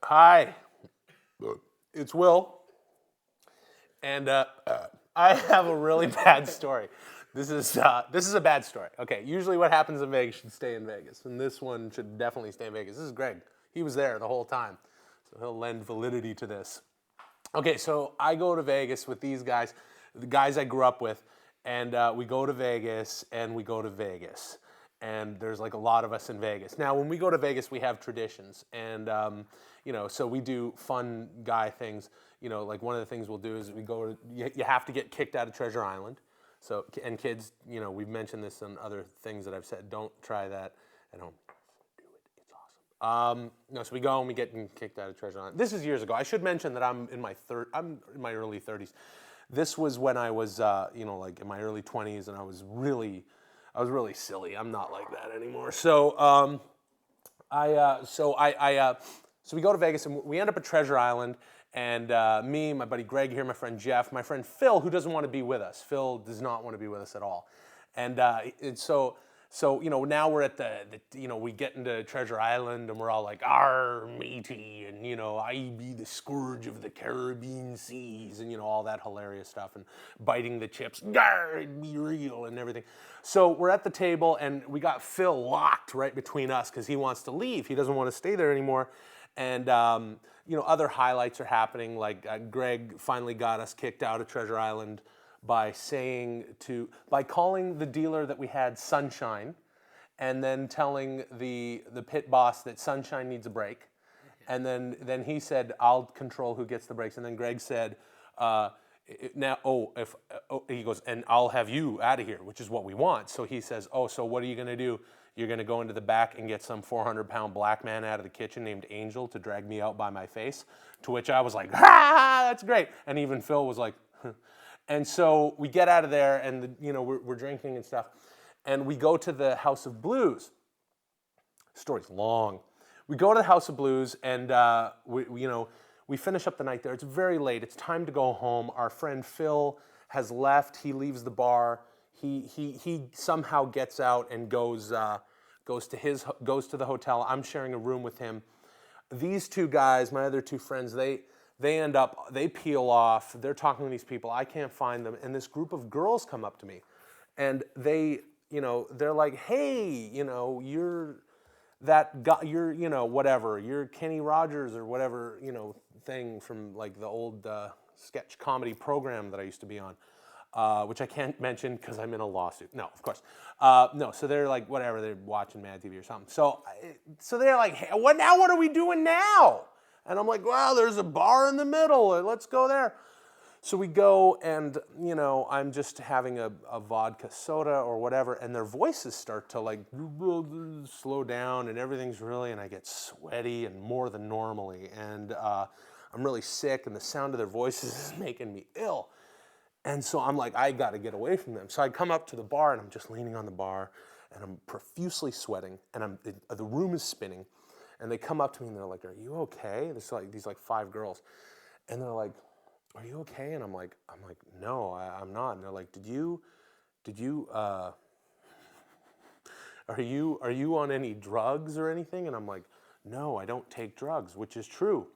Hi, it's Will, and I have a really bad story. This is a bad story. Okay, usually what happens in Vegas should stay in Vegas, and this one should definitely stay in Vegas. This is Greg. He was there the whole time, so he'll lend validity to this. Okay, so I go to Vegas with these guys, the guys I grew up with, and we go to Vegas and we go to Vegas. And there's like a lot of us in Vegas. Now, when we go to Vegas, we have traditions. And, so we do fun guy things. Like one of the things we'll do is you have to get kicked out of Treasure Island. So, and kids, we've mentioned this in other things that I've said, don't try that at home. Do it, it's awesome. So we go and we get kicked out of Treasure Island. This is years ago. I should mention that I'm in my early 30s. This was when I was, like in my early 20s, and I was really silly. I'm not like that anymore. So so we go to Vegas and we end up at Treasure Island. And me, my buddy Greg here, my friend Jeff, my friend Phil, who doesn't want to be with us. Phil does not want to be with us at all. And so now we're at we get into Treasure Island and we're all like, "Arr, matey," and "I be the scourge of the Caribbean seas," and all that hilarious stuff, and biting the chips, "Gar, it'd be real," and everything. So we're at the table and we got Phil locked right between us because he wants to leave. He doesn't want to stay there anymore. And other highlights are happening. Like Greg finally got us kicked out of Treasure Island by calling the dealer that we had Sunshine, and then telling the pit boss that Sunshine needs a break, and then he said, "I'll control who gets the breaks," and then Greg said, he goes, "and I'll have you out of here," which is what we want. So he says, "Oh, so what are you gonna do? You're gonna go into the back and get some 400-pound black man out of the kitchen named Angel to drag me out by my face?" To which I was like, "Ha, that's great." And even Phil was like, huh. And so we get out of there, and we're drinking and stuff, and we go to the House of Blues. The story's long. We go to the House of Blues, and we finish up the night there. It's very late. It's time to go home. Our friend Phil has left. He leaves the bar. He somehow gets out and goes to the hotel. I'm sharing a room with him. These two guys, my other two friends, they peel off. They're talking to these people. I can't find them. And this group of girls come up to me, and they're like, "Hey, you're that guy. You're whatever. You're Kenny Rogers or whatever thing from like the old sketch comedy program that I used to be on." Which I can't mention because I'm in a lawsuit. No, of course. No, so they're like, whatever, they're watching Mad TV or something. So they're like, "Hey, what are we doing now?" And I'm like, "Well, there's a bar in the middle. Let's go there." So we go, and, I'm just having a vodka soda or whatever, and their voices start to like slow down, and everything's and I get sweaty and more than normally. And I'm really sick, and the sound of their voices is making me ill. And so I'm like, I got to get away from them. So I come up to the bar, and I'm just leaning on the bar, and I'm profusely sweating, and the room is spinning. And they come up to me, and they're like, "Are you okay?" There's like these like five girls, and they're like, "Are you okay?" And I'm like, "No, I'm not." And they're like, "Did you are you on any drugs or anything?" And I'm like, "No, I don't take drugs," which is true.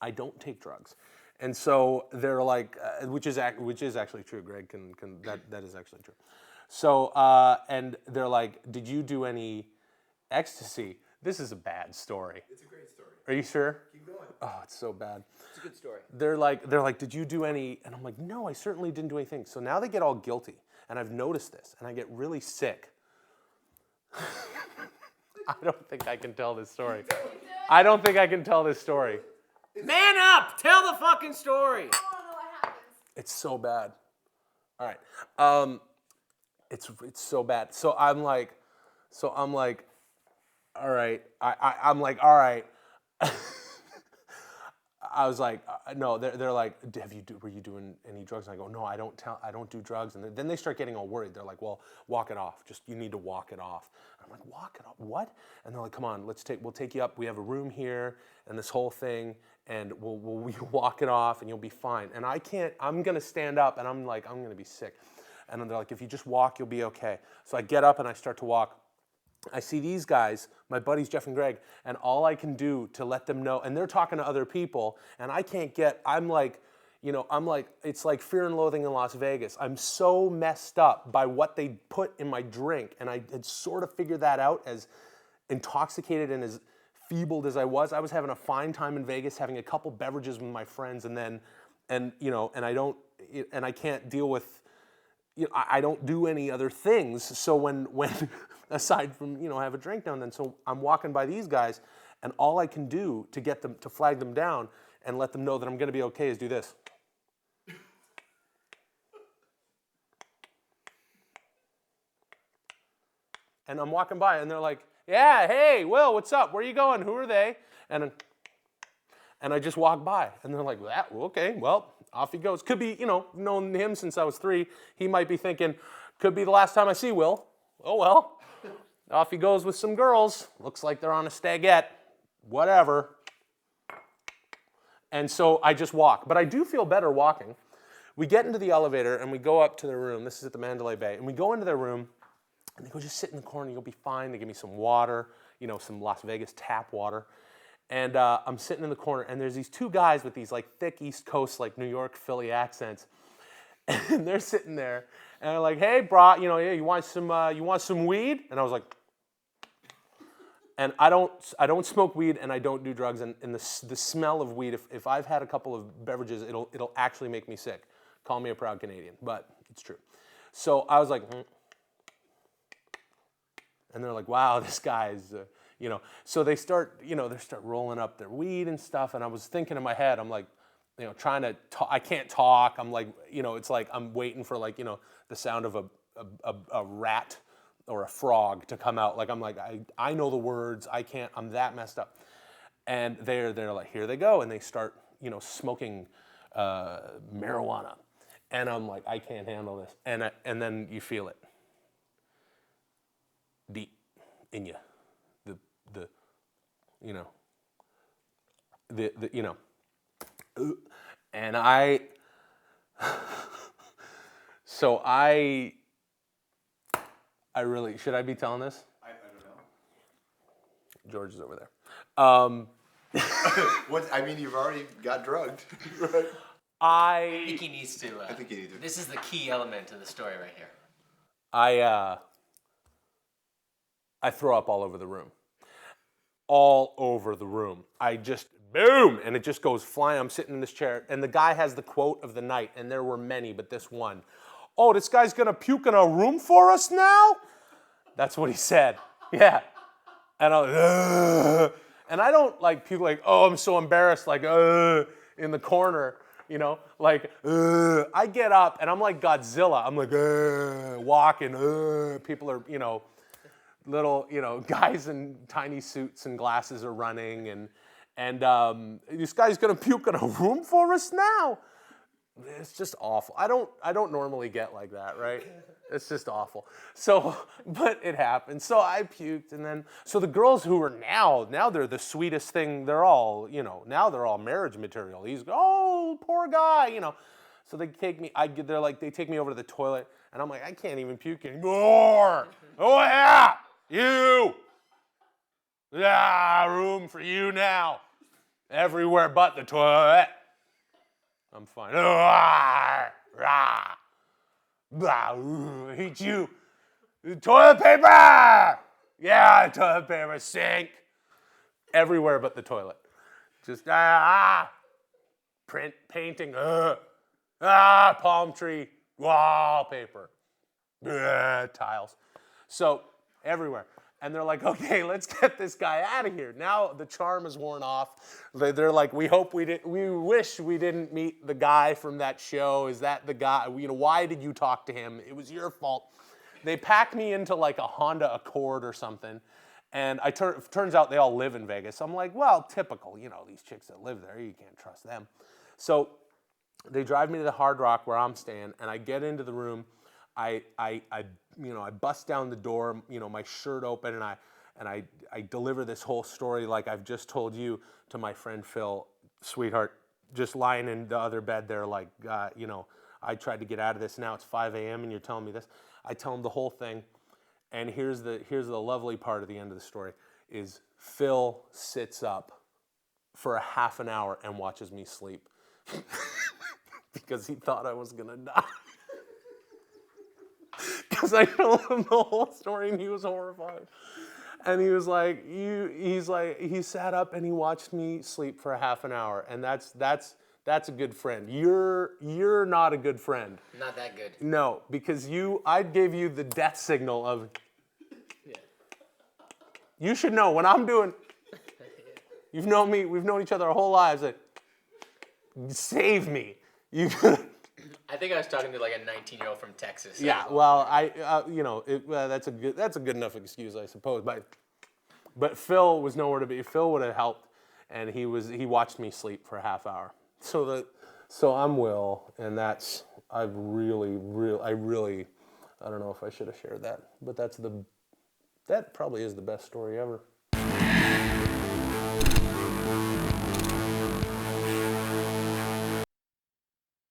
I don't take drugs. And so they're like, which is actually true. Greg that is actually true. So and they're like, "Did you do any ecstasy?" This is a bad story. It's a great story. Are you sure? Keep going. Oh, it's so bad. It's a good story. They're like, "Did you do any?" And I'm like, "No, I certainly didn't do anything." So now they get all guilty, and I've noticed this, and I get really sick. I don't think I can tell this story. I don't think I can tell this story. Man up! Tell the fucking story. I want to know what happens. It's so bad. All right. It's so bad. So I'm like, all right. I'm like, all right. I was like, no. They're like, were you doing any drugs? And I go, "No, I don't do drugs." And then they start getting all worried. They're like, "Well, walk it off. You need to walk it off." And I'm like, "Walk it off? What?" And they're like, "Come on, we'll take you up. We have a room here and this whole thing, and we'll walk it off and you'll be fine." And I can't. I'm gonna stand up, and I'm like, I'm gonna be sick. And they're like, "If you just walk, you'll be okay." So I get up and I start to walk. I see these guys, my buddies Jeff and Greg, and all I can do to let them know, and they're talking to other people, and I can't get, I'm like, it's like Fear and Loathing in Las Vegas. I'm so messed up by what they put in my drink, and I had sort of figured that out. As intoxicated and as feebled as I was having a fine time in Vegas, having a couple beverages with my friends, and I can't deal with, I don't do any other things. So when aside from, have a drink now and then, so I'm walking by these guys, and all I can do to get them, to flag them down and let them know that I'm going to be okay, is do this. And I'm walking by, and they're like, yeah, hey, Will, what's up? Where are you going? Who are they? And I just walk by, and they're like, okay, well, off he goes. Could be, known him since I was 3. He might be thinking, could be the last time I see Will. Oh, well. Off he goes with some girls. Looks like they're on a stagette. Whatever. And so I just walk. But I do feel better walking. We get into the elevator, and we go up to their room. This is at the Mandalay Bay. And we go into their room, and they go, just sit in the corner. You'll be fine. They give me some water, some Las Vegas tap water. And I'm sitting in the corner, and there's these 2 guys with these like thick East Coast, like New York, Philly accents, and they're sitting there, and they're like, "Hey, bro, you want some weed?" And I was like, and I don't smoke weed, and I don't do drugs, and the smell of weed, if I've had a couple of beverages, it'll actually make me sick. Call me a proud Canadian, but it's true. So I was like, and they're like, "Wow, this guy's." So they start rolling up their weed and stuff, and I was thinking in my head, I'm like, trying to talk, I can't talk, I'm like, it's like I'm waiting for like, the sound of a rat or a frog to come out, like I'm like, I know the words, I'm that messed up. And they're like, here they go, and they start, smoking marijuana, and I'm like, I can't handle this, and then you feel it deep in you. And I really, should I be telling this? I don't know. George is over there. You've already got drugged. Right? I think he needs to. I think you need to. This is the key element to the story right here. I throw up all over the room. All over the room. I just, boom, and it just goes flying. I'm sitting in this chair, and the guy has the quote of the night, and there were many, but this one. Oh, this guy's gonna puke in a room for us now? That's what he said. Yeah. And I was, ugh. And I don't like puke like, oh, I'm so embarrassed, like, in the corner, like, I get up, and I'm like Godzilla. I'm like, walking, people are, little, guys in tiny suits and glasses are running, and this guy's gonna puke in a room for us now. It's just awful. I don't normally get like that, right? It's just awful. So, but it happened. So I puked, and then so the girls who are now they're the sweetest thing. They're all, now they're all marriage material. He's, oh, poor guy, So they take me. They take me over to the toilet, and I'm like, I can't even puke anymore. Oh yeah. You! Yeah, room for you now. Everywhere but the toilet. I'm fine. Hate you. Toilet paper! Yeah, toilet paper, sink. Everywhere but the toilet. Just, print, painting, palm tree, wallpaper, tiles. So, everywhere. And they're like, okay, let's get this guy out of here. Now the charm is worn off. They're like, we wish we didn't meet the guy from that show. Is that the guy? Why did you talk to him? It was your fault. They packed me into like a Honda Accord or something. And turns out they all live in Vegas. I'm like, well, typical, these chicks that live there, you can't trust them. So they drive me to the Hard Rock where I'm staying, and I get into the room. I bust down the door, my shirt open, and I deliver this whole story like I've just told you to my friend Phil, sweetheart, just lying in the other bed there like, I tried to get out of this. Now it's 5 a.m. and you're telling me this. I tell him the whole thing, And here's the lovely part of the end of the story is Phil sits up for a half an hour and watches me sleep because he thought I was gonna die. Because I told him the whole story and he was horrified. And he was like, he sat up and he watched me sleep for a half an hour, and that's a good friend. You're not a good friend. Not that good. No, because I gave you the death signal of. Yeah. You should know when I'm doing. You've known me. We've known each other our whole lives. Like, save me. You. I think I was talking to like a 19-year-old from Texas. Yeah. Well, that's a good enough excuse, I suppose. But Phil was nowhere to be. Phil would have helped, and he watched me sleep for a half hour. So I'm Will, and I don't know if I should have shared that, but that probably is the best story ever.